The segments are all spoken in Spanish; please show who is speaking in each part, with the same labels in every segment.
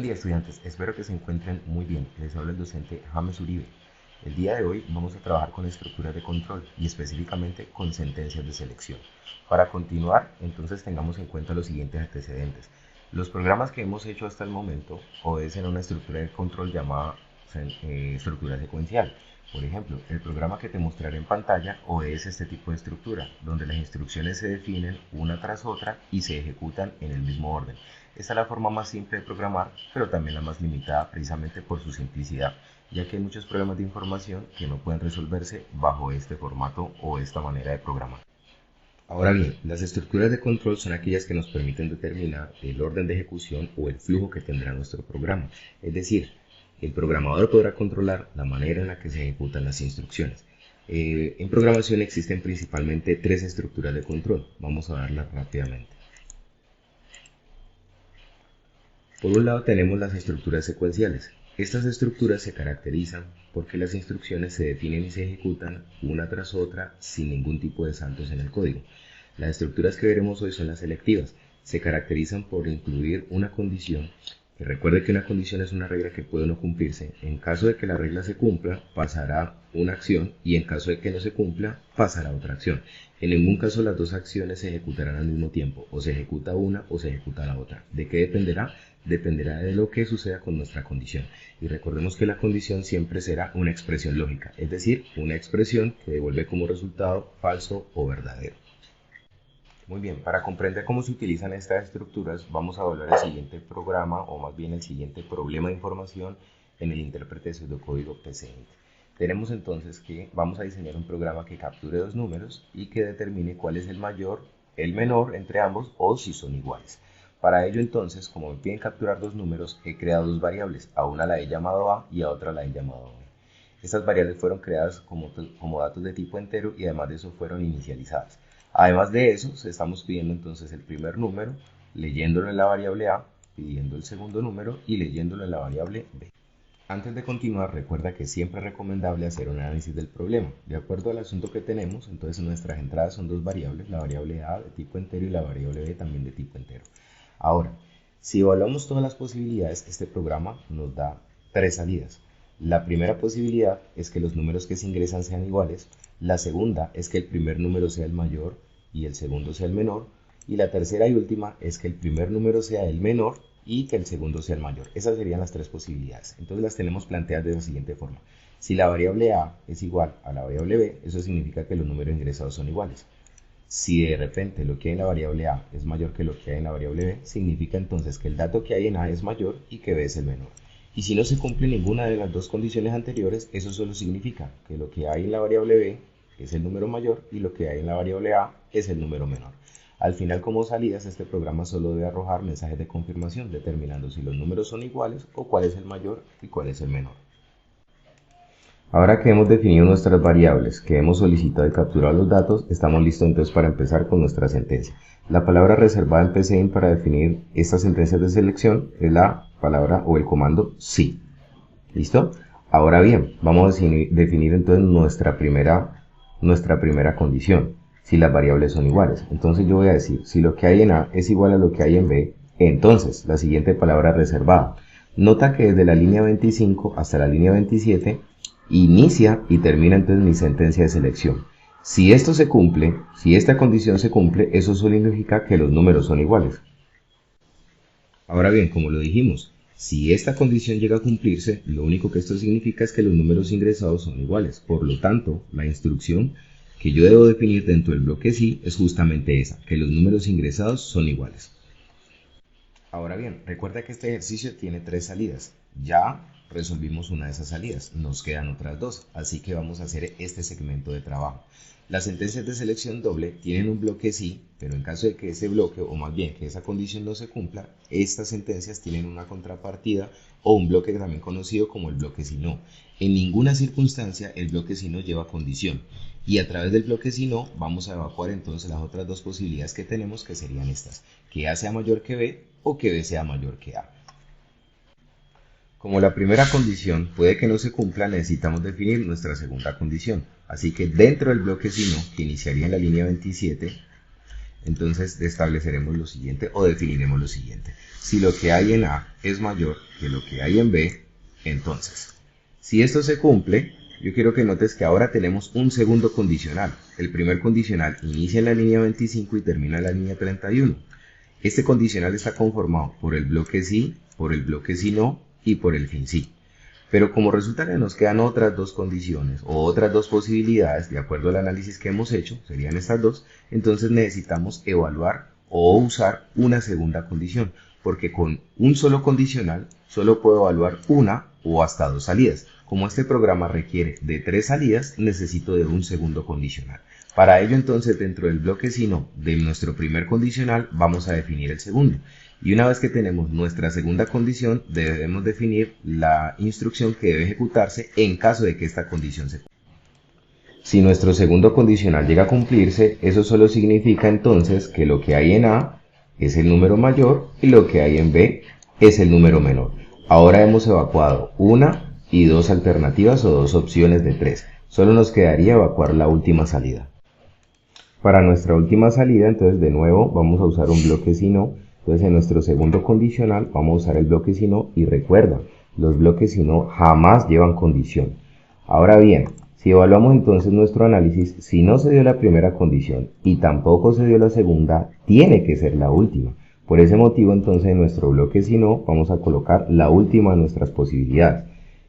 Speaker 1: día, estudiantes, espero que se encuentren muy bien. Les habla el docente James Uribe. El día de hoy vamos a trabajar con estructuras de control y específicamente con sentencias de selección. Para continuar, entonces tengamos en cuenta los siguientes antecedentes. Los programas que hemos hecho hasta el momento obedecen a una estructura de control llamada estructura secuencial. Por ejemplo, el programa que te mostraré en pantalla obedece este tipo de estructura, donde las instrucciones se definen una tras otra y se ejecutan en el mismo orden. Esta es la forma más simple de programar, pero también la más limitada precisamente por su simplicidad, ya que hay muchos problemas de información que no pueden resolverse bajo este formato o esta manera de programar. Ahora bien, las estructuras de control son aquellas que nos permiten determinar el orden de ejecución o el flujo que tendrá nuestro programa, es decir, el programador podrá controlar la manera en la que se ejecutan las instrucciones. En programación existen principalmente tres estructuras de control. Vamos a verlas rápidamente. Por un lado tenemos las estructuras secuenciales. Estas estructuras se caracterizan porque las instrucciones se definen y se ejecutan una tras otra sin ningún tipo de saltos en el código. Las estructuras que veremos hoy son las selectivas. Se caracterizan por incluir una condición. Que recuerde que una condición es una regla que puede no cumplirse. En caso de que la regla se cumpla, pasará una acción y en caso de que no se cumpla, pasará otra acción. En ningún caso las dos acciones se ejecutarán al mismo tiempo, o se ejecuta una o se ejecuta la otra. ¿De qué dependerá? Dependerá de lo que suceda con nuestra condición. Y recordemos que la condición siempre será una expresión lógica, es decir, una expresión que devuelve como resultado falso o verdadero. Muy bien, para comprender cómo se utilizan estas estructuras, vamos a volver al siguiente programa, o más bien el siguiente problema de información en el intérprete de pseudocódigo PCInt. Tenemos entonces que vamos a diseñar un programa que capture dos números y que determine cuál es el mayor, el menor entre ambos o si son iguales. Para ello entonces, como me piden capturar dos números, he creado dos variables, a una la he llamado A y a otra la he llamado B. Estas variables fueron creadas como datos de tipo entero y además de eso fueron inicializadas. Además de eso, estamos pidiendo entonces el primer número, leyéndolo en la variable A, pidiendo el segundo número y leyéndolo en la variable B. Antes de continuar, recuerda que siempre es recomendable hacer un análisis del problema. De acuerdo al asunto que tenemos, entonces nuestras entradas son dos variables, la variable A de tipo entero y la variable B también de tipo entero. Ahora, si evaluamos todas las posibilidades, este programa nos da tres salidas. La primera posibilidad es que los números que se ingresan sean iguales, la segunda es que el primer número sea el mayor y el segundo sea el menor, y la tercera y última es que el primer número sea el menor y que el segundo sea el mayor. Esas serían las tres posibilidades. Entonces las tenemos planteadas de la siguiente forma. Si la variable A es igual a la variable B, eso significa que los números ingresados son iguales. Si de repente lo que hay en la variable A es mayor que lo que hay en la variable B, significa entonces que el dato que hay en A es mayor y que B es el menor. Y si no se cumple ninguna de las dos condiciones anteriores, eso solo significa que lo que hay en la variable B es el número mayor y lo que hay en la variable A es el número menor. Al final, como salidas, este programa solo debe arrojar mensajes de confirmación, determinando si los números son iguales o cuál es el mayor y cuál es el menor. Ahora que hemos definido nuestras variables, que hemos solicitado y capturado los datos, estamos listos entonces para empezar con nuestra sentencia. La palabra reservada en PCInt para definir estas sentencias de selección es la palabra o el comando sí. ¿Listo? Ahora bien, vamos a definir entonces nuestra primera condición, si las variables son iguales. Entonces yo voy a decir, si lo que hay en A es igual a lo que hay en B, entonces la siguiente palabra reservada. Nota que desde la línea 25 hasta la línea 27 inicia y termina entonces mi sentencia de selección. Si esto se cumple, si esta condición se cumple, eso solo significa que los números son iguales. Ahora bien, como lo dijimos, si esta condición llega a cumplirse, lo único que esto significa es que los números ingresados son iguales. Por lo tanto, la instrucción que yo debo definir dentro del bloque sí es justamente esa, que los números ingresados son iguales. Ahora bien, recuerda que este ejercicio tiene tres salidas. Ya resolvimos una de esas salidas, nos quedan otras dos, así que vamos a hacer este segmento de trabajo. Las sentencias de selección doble tienen un bloque sí, pero en caso de que ese bloque, o más bien que esa condición no se cumpla, estas sentencias tienen una contrapartida o un bloque también conocido como el bloque si no. En ninguna circunstancia el bloque si no lleva condición, y a través del bloque si no vamos a evacuar entonces las otras dos posibilidades que tenemos, que serían estas, que A sea mayor que B o que B sea mayor que A. Como la primera condición puede que no se cumpla, necesitamos definir nuestra segunda condición. Así que dentro del bloque si no, que iniciaría en la línea 27, entonces estableceremos lo siguiente o definiremos lo siguiente. Si lo que hay en A es mayor que lo que hay en B, entonces, si esto se cumple, yo quiero que notes que ahora tenemos un segundo condicional. El primer condicional inicia en la línea 25 y termina en la línea 31. Este condicional está conformado por el bloque sí, por el bloque si no y por el fin sí. Pero como resulta que nos quedan otras dos condiciones o otras dos posibilidades, de acuerdo al análisis que hemos hecho, serían estas dos, entonces necesitamos evaluar o usar una segunda condición, porque con un solo condicional solo puedo evaluar una o hasta dos salidas. Como este programa requiere de 3 salidas, necesito de un segundo condicional. Para ello entonces dentro del bloque si no de nuestro primer condicional vamos a definir el segundo. Y una vez que tenemos nuestra segunda condición, debemos definir la instrucción que debe ejecutarse en caso de que esta condición se cumpla. Si nuestro segundo condicional llega a cumplirse, eso solo significa entonces que lo que hay en A es el número mayor y lo que hay en B es el número menor. Ahora hemos evacuado una y dos alternativas o dos opciones de 3. Solo nos quedaría evacuar la última salida. Para nuestra última salida, entonces de nuevo vamos a usar un bloque si no. Entonces en nuestro segundo condicional vamos a usar el bloque si no y recuerda, los bloques si no jamás llevan condición. Ahora bien, si evaluamos entonces nuestro análisis, si no se dio la primera condición y tampoco se dio la segunda, tiene que ser la última. Por ese motivo entonces en nuestro bloque si no vamos a colocar la última de nuestras posibilidades,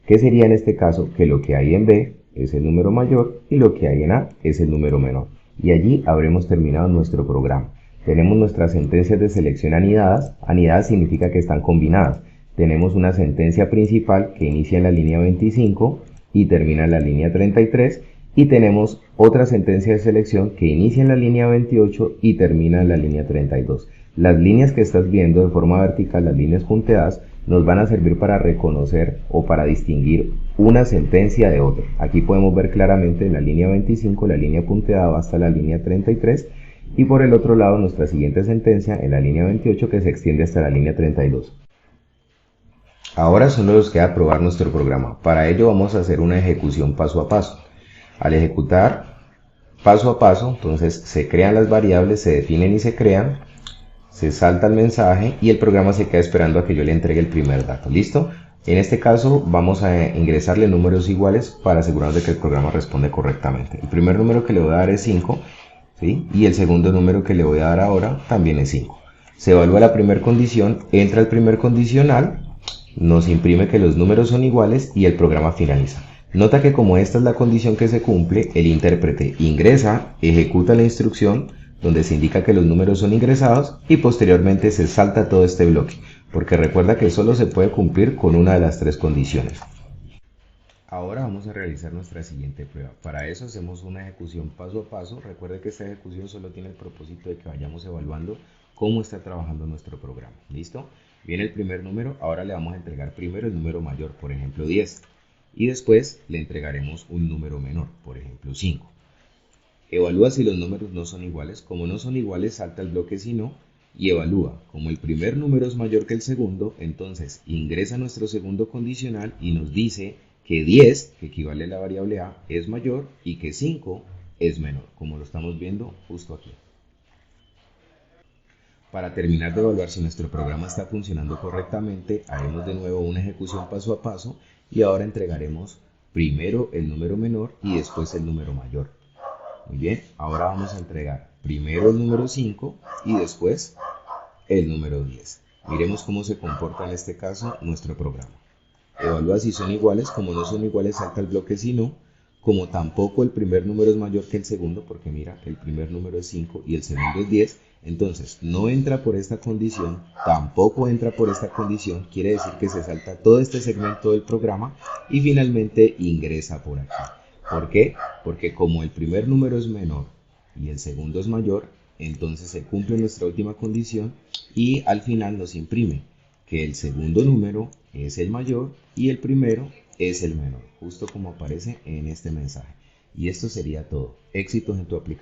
Speaker 1: que sería en este caso que lo que hay en B es el número mayor y lo que hay en A es el número menor. Y allí habremos terminado nuestro programa. Tenemos nuestras sentencias de selección anidadas. Anidadas significa que están combinadas. Tenemos una sentencia principal que inicia en la línea 25 y termina en la línea 33. Y tenemos otra sentencia de selección que inicia en la línea 28 y termina en la línea 32. Las líneas que estás viendo de forma vertical, las líneas punteadas, nos van a servir para reconocer o para distinguir una sentencia de otra. Aquí podemos ver claramente en la línea 25 la línea punteada va hasta la línea 33 y por el otro lado nuestra siguiente sentencia en la línea 28 que se extiende hasta la línea 32. Ahora solo nos queda probar nuestro programa. Para ello vamos a hacer una ejecución paso a paso. Al ejecutar paso a paso, entonces se crean las variables, se definen y se crean, se salta el mensaje y el programa se queda esperando a que yo le entregue el primer dato. ¿Listo? En este caso vamos a ingresarle números iguales para asegurarnos de que el programa responde correctamente. El primer número que le voy a dar es 5, ¿sí? Y el segundo número que le voy a dar ahora también es 5. Se evalúa la primera condición, entra el primer condicional, nos imprime que los números son iguales y el programa finaliza. Nota que como esta es la condición que se cumple, el intérprete ingresa, ejecuta la instrucción donde se indica que los números son ingresados y posteriormente se salta todo este bloque, porque recuerda que solo se puede cumplir con una de las 3 condiciones. Ahora vamos a realizar nuestra siguiente prueba. Para eso hacemos una ejecución paso a paso. Recuerde que esta ejecución solo tiene el propósito de que vayamos evaluando cómo está trabajando nuestro programa. ¿Listo? Viene el primer número, ahora le vamos a entregar primero el número mayor, por ejemplo 10, y después le entregaremos un número menor, por ejemplo 5. Evalúa si los números no son iguales. Como no son iguales, salta el bloque si no y evalúa. Como el primer número es mayor que el segundo, entonces ingresa nuestro segundo condicional y nos dice que 10, que equivale a la variable A, es mayor y que 5 es menor, como lo estamos viendo justo aquí. Para terminar de evaluar si nuestro programa está funcionando correctamente, haremos de nuevo una ejecución paso a paso y ahora entregaremos primero el número menor y después el número mayor. Muy bien, ahora vamos a entregar primero el número 5 y después el número 10. Miremos cómo se comporta en este caso nuestro programa. Evalúa si son iguales. Como no son iguales, salta el bloque si no. Como tampoco el primer número es mayor que el segundo, porque mira, el primer número es 5 y el segundo es 10, entonces no entra por esta condición, tampoco entra por esta condición, quiere decir que se salta todo este segmento del programa y finalmente ingresa por aquí. ¿Por qué? Porque como el primer número es menor y el segundo es mayor, entonces se cumple nuestra última condición y al final nos imprime que el segundo número es el mayor y el primero es el menor, justo como aparece en este mensaje. Y esto sería todo. Éxitos en tu aplicación.